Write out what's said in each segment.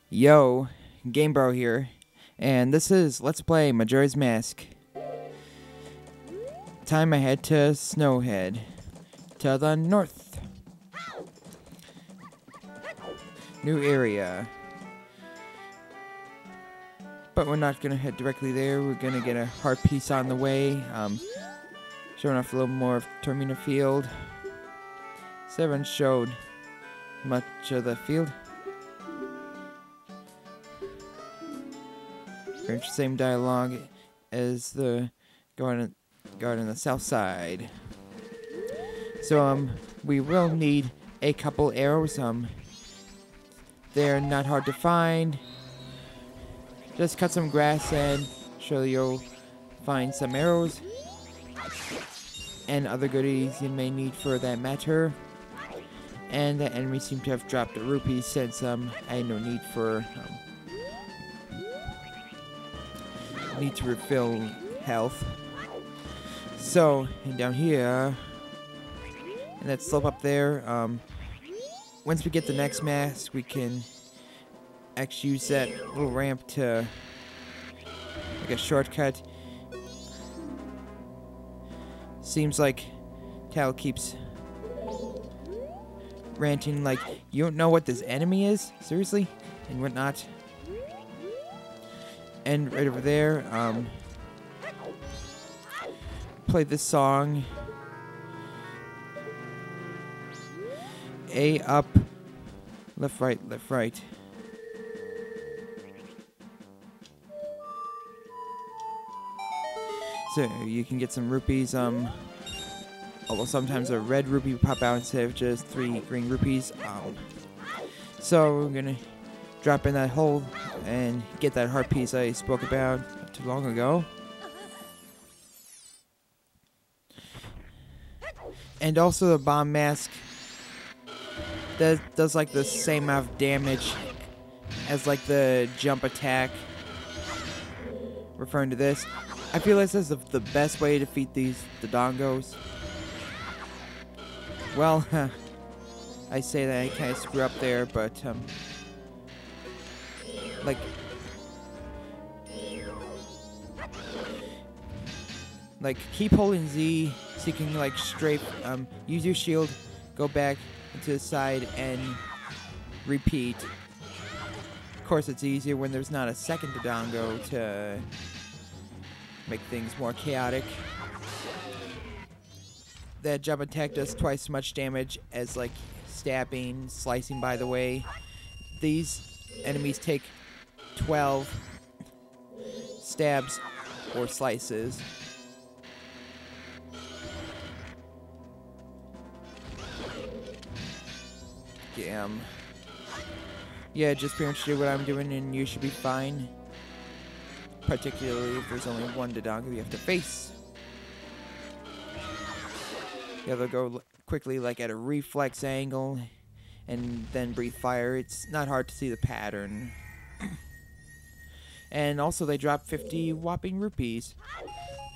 Yo, GameBro here, and this is Let's Play Majora's Mask. Time I head to Snowhead, to the north. New area. But we're not gonna head directly there, we're gonna get a heart piece on the way, showing off a little more of Termina field. So everyone showed much of the field. Pretty much the same dialogue as the guard on the south side. So we will need a couple arrows. They're not hard to find. Just cut some grass and surely you'll find some arrows and other goodies you may need for that matter. And the enemy seem to have dropped a rupee since I had no need for need to refill health. So, and down here, and that slope up there, once we get the next mask, we can actually use that little ramp to, like a shortcut. Seems like Tal keeps ranting like, you don't know what this enemy is? Seriously? And whatnot. And right over there, play this song. A up, left, right, left, right. So you can get some rupees, although sometimes a red rupee will pop out instead of just 3 green rupees. So we're gonna drop in that hole and get that heart piece I spoke about not too long ago. And also the bomb mask that does like the same amount of damage as like the jump attack. Referring to this, I feel like this is the best way to defeat the dongos. Well, I say that I kind of screw up there, but like keep holding Z so you can like strafe, use your shield, go back to the side and repeat. Of course it's easier when there's not a second Dodongo to make things more chaotic. That jump attack does twice as much damage as like stabbing, slicing, by the way. These enemies take 12 stabs or slices. Yeah, just pretty much do what I'm doing and you should be fine. Particularly if there's only one Dodongo you have to face. Yeah, they'll go quickly like at a reflex angle and then breathe fire. It's not hard to see the pattern. And also they drop 50 whopping rupees.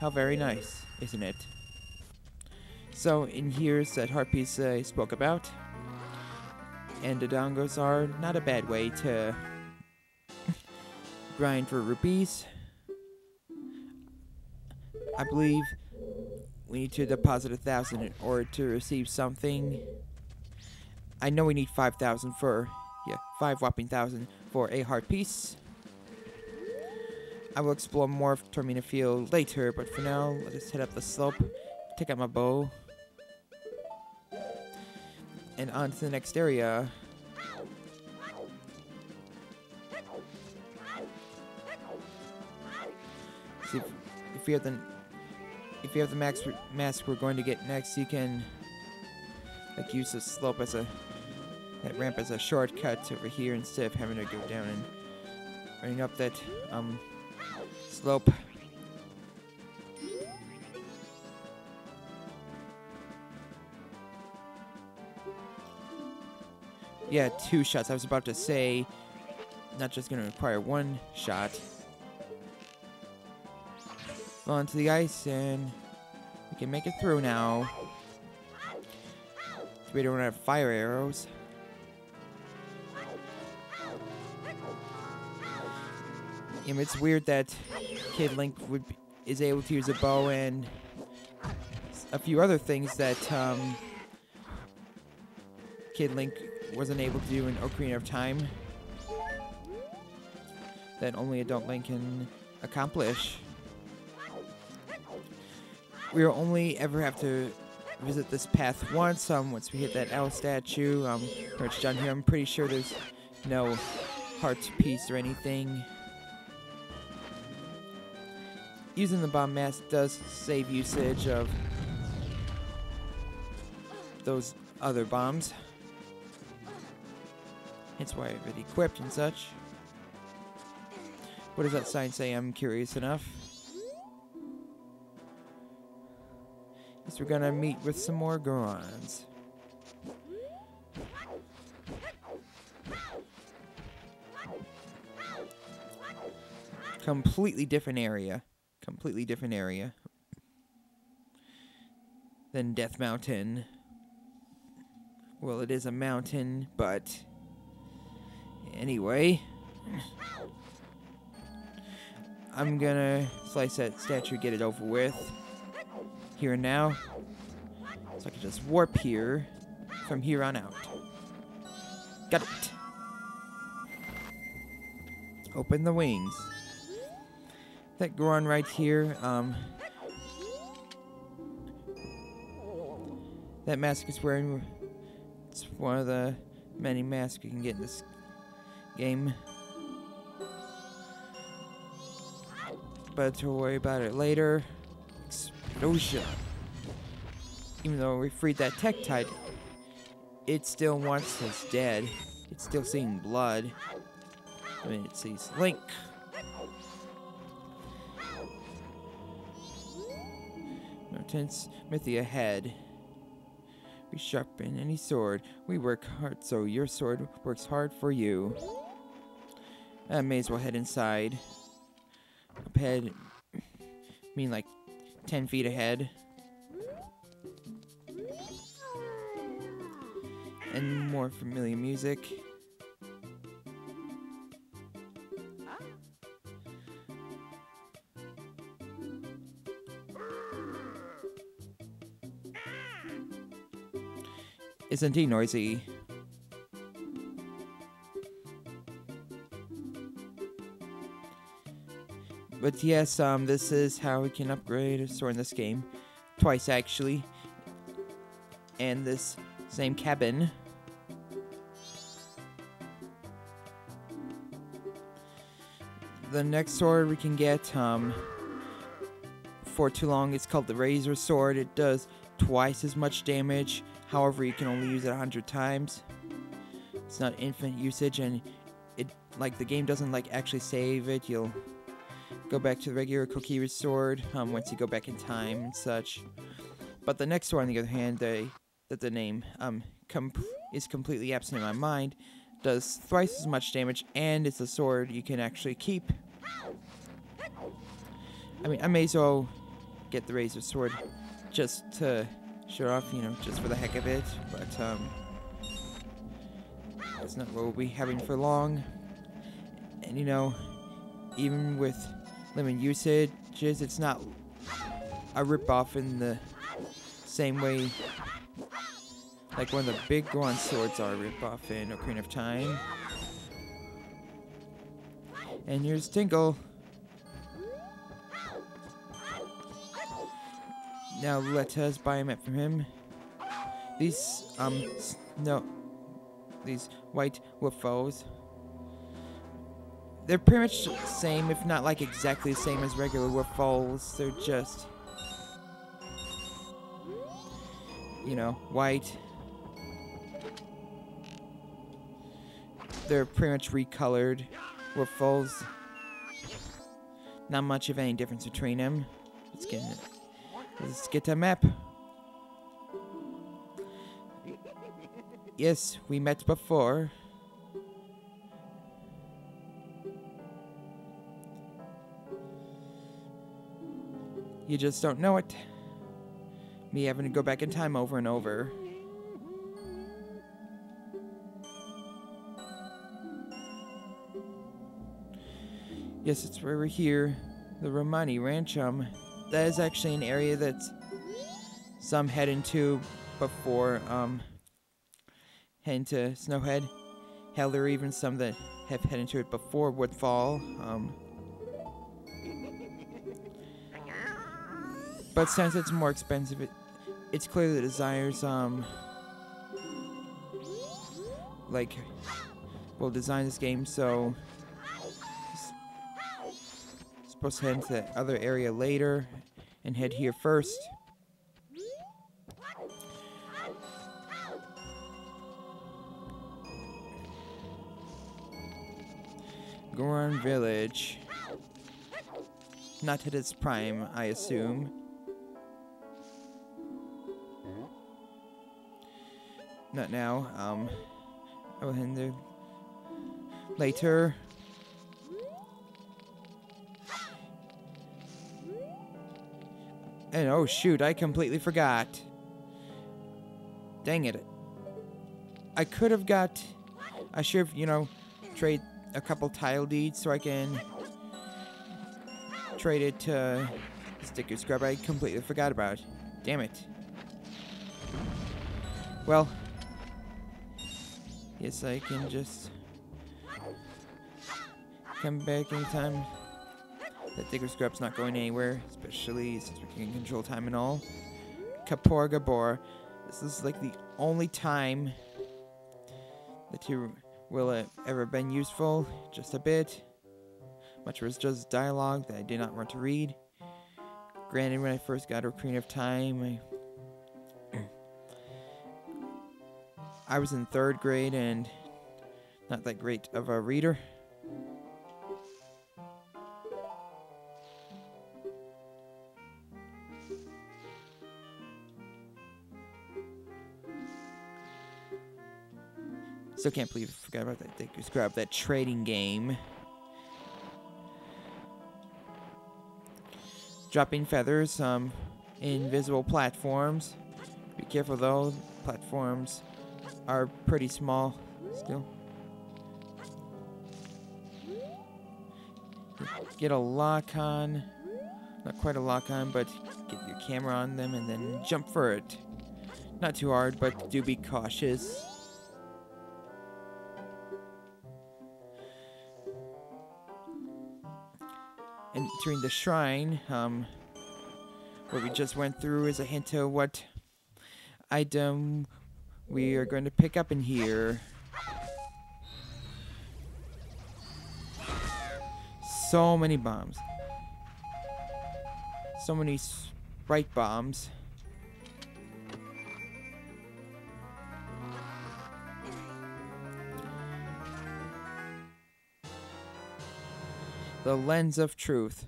How very nice, isn't it? So in here's that heart piece I spoke about. And Dodongos are not a bad way to grind for rupees. I believe we need to deposit 1,000 in order to receive something. I know we need 5,000 for, 5 whopping thousand for a heart piece. I will explore more of Termina field later, but for now, let us head up the slope, take out my bow, and on to the next area. See, if you have the mask we're going to get next, you can like use the slope as that ramp as a shortcut over here instead of having to go down and running up that slope. Yeah, 2 shots. I was about to say, not just going to require 1 shot. Fall onto the ice, and we can make it through now. We don't have fire arrows. It's weird that Kid Link is able to use a bow and a few other things that Kid Link wasn't able to do in Ocarina of Time that only Adult Link can accomplish. We'll only ever have to visit this path once we hit that owl statue. Pretty much done here. I'm pretty sure there's no heart piece or anything. Using the bomb mask does save usage of those other bombs. That's why I have it equipped and such. What does that sign say? I'm curious enough. Guess we're gonna meet with some more Gorons. Completely different area. Completely different area than Death Mountain. Well, it is a mountain, but anyway. I'm gonna slice that statue, get it over with. Here and now. So I can just warp here from here on out. Got it. Open the wings. That Goron right here, that mask is wearing, it's one of the many masks you can get in this game. But to worry about it later. Explosion. Even though we freed that Tektite, it still wants us dead. It's still seeing blood. I mean, it sees Link. No tense Smithy ahead. We sharpen any sword. We work hard, so your sword works hard for you. I may as well head inside. Up ahead, I mean like 10 feet ahead. And more familiar music. Isn't he noisy? But yes, this is how we can upgrade a sword in this game. Twice, actually. And this same cabin. The next sword we can get, for too long, it's called the Razor Sword. It does twice as much damage. However, you can only use it 100 times. It's not infinite usage, and the game doesn't actually save it. You'll go back to the regular Kokiri sword once you go back in time and such. But the next sword, on the other hand, that the name is completely absent in my mind, does thrice as much damage, and it's a sword you can actually keep. I mean, I may as well get the Razor Sword just to show off, just for the heck of it. But that's not what we'll be having for long. And even with limited usages, it's not a rip-off in the same way like one of the big Goron swords are a rip-off in Ocarina of Time. And here's Tingle. Now let us buy a map from him. These these white waffles, they're pretty much the same, if not exactly the same as regular waffles. They're just, white. They're pretty much recolored waffles. Not much of any difference between them. Let's get a map. Yes, we met before. You just don't know it. Me having to go back in time over and over. Yes, it's where we're here. The Romani Ranch. That is actually an area that some head into before heading to Snowhead. Hell, there are even some that have headed into it before Woodfall. But since it's more expensive, it's clear the designers will design this game so supposed to head into that other area later and head here first. Goron Village. Not at its prime, I assume. Not now. I will head there later. And oh shoot, I completely forgot. Dang it. I could have got... I should have, trade a couple tile deeds so I can trade it to Sticker Scrub. I completely forgot about it. Damn it. Well, yes, I can just come back anytime. That Sticker Scrub's not going anywhere, especially since we can control time and all. Kapor Gabor. This is like the only time that you will have ever been useful, just a bit. Much was just dialogue that I did not want to read. Granted, when I first got Ocarina of Time, I was in 3rd grade and not that great of a reader. Still can't believe I forgot about that. They described that trading game. Dropping feathers, invisible platforms. Be careful though, platforms are pretty small still. Get a lock on. Not quite a lock on, but get your camera on them and then jump for it. Not too hard, but do be cautious. Entering the shrine, what we just went through is a hint of what item we are going to pick up in here. So many bombs. So many sprite bombs. The Lens of Truth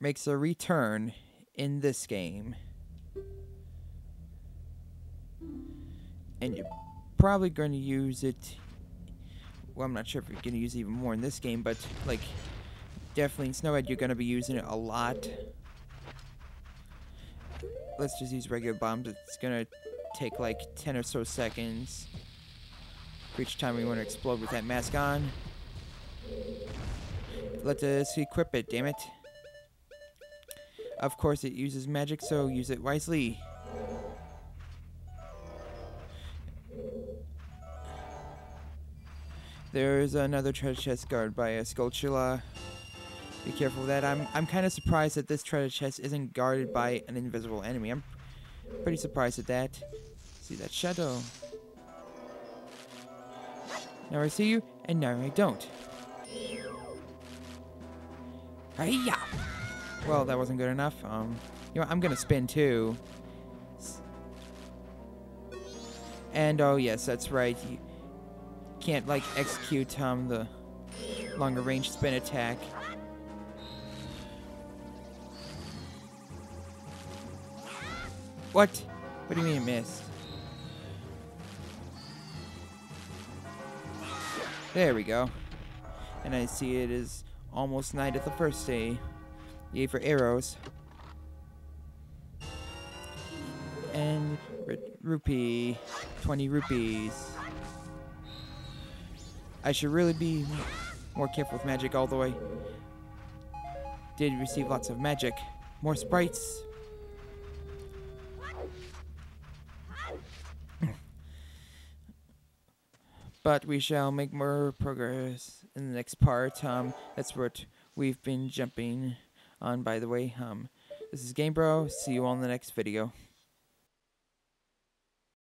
makes a return in this game. And you're probably going to use it... Well, I'm not sure if you're going to use it even more in this game, but, like, definitely in Snowhead you're going to be using it a lot. Let's just use regular bombs. It's going to take, like, 10 or so seconds for each time we want to explode with that mask on. Let us equip it, damn it. Of course it uses magic, so use it wisely. There's another treasure chest guarded by a Skulltula. Be careful of that. I'm kind of surprised that this treasure chest isn't guarded by an invisible enemy. I'm pretty surprised at that. See that shadow? Now I see you, and now I don't. Hiya! Well, that wasn't good enough. I'm gonna spin too. And oh yes, that's right. You can't like execute the longer range spin attack. What? What do you mean it missed? There we go. And I see it is almost night at the first day. Yay for arrows. And rupee. 20 rupees. I should really be more careful with magic all the way. did receive lots of magic. More sprites. But we shall make more progress in the next part. That's what we've been jumping on, by the way. This is Game Bro. See you all in the next video.